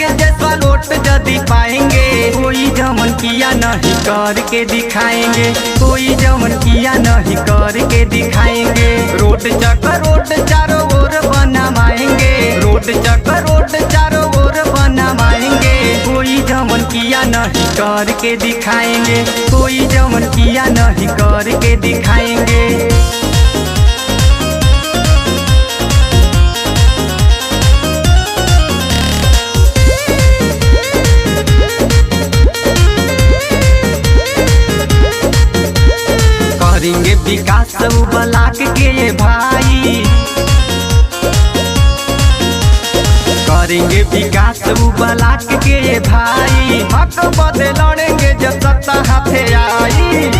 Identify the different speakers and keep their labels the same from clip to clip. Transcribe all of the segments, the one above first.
Speaker 1: Rakesh Jaiswal vote यदि पाएंगे, कोई जमन किया नहीं करके दिखाएंगे, कोई जमन किया नहीं करके दिखाएंगे। रोड चक्कर रोड चारों ओर बनवाएंगे, रोड चक्कर रोड चारों ओर बनवाएंगे। कोई जमन किया नहीं करके दिखाएंगे, कोई जमन किया नहीं करके दिखाएंगे। करेंगे विकास सब ब्लाक के भाई, करेंगे विकास सब ब्लाक के भाई। हक बदे लड़ेंगे जब सत्ता हाथे आई,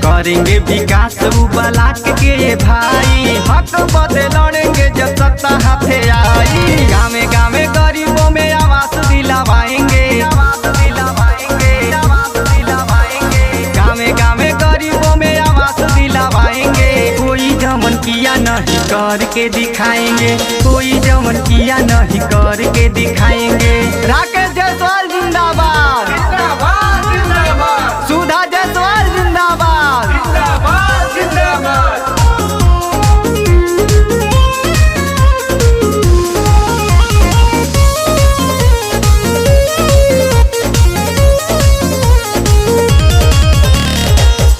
Speaker 1: करेंगे विकास सब ब्लाक के भाई। हक बदे लड़ेंगे जब सत्ता हाथे आई। गाँव गाँव गरीबों में आवास दिलावाएंगे, आवास दिलावाएंगे, आवास दिलावाएंगे। गाँव गाँव गरीबों में आवास दिलावाएंगे। कोई जमन किया नहीं करके दिखाएंगे, कोई जमन किया नहीं करके दिखाएंगे। राकेश जायसवाल जिंदाबाद,
Speaker 2: जिंदाबाद जिंदाबाद
Speaker 1: सुधा जायसवाल जिंदाबाद,
Speaker 2: जिंदाबाद जिंदाबाद।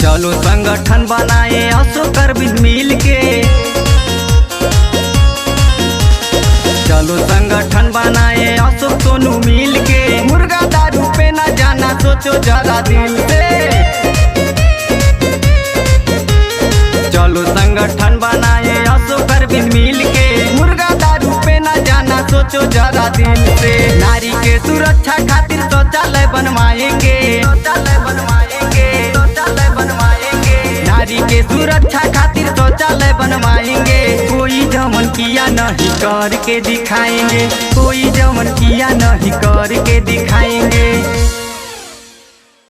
Speaker 1: चलो संगठन बनाए अशोक अरविंद मिल के, चलो संगठन बनाए अशोक सोनू मिल के। मुर्गा दारू पे न जाना सोचो जरा दिल से, चलो संगठन बनाए अशोक अरविंद मिल के। मुर्गा दारू पे न जाना सोचो जरा दिल से। नारी के सुरक्षा खातिर शौचालय बनवाएंगे, शौचालय बनवाएंगे, शौचालय बनवाएंगे। नारी के सुरक्षा खातिर शौचालय बनवाएंगे। कोई जमन किया नहीं करके दिखाएंगे, कोई जमन किया नहीं करके दिखाएंगे।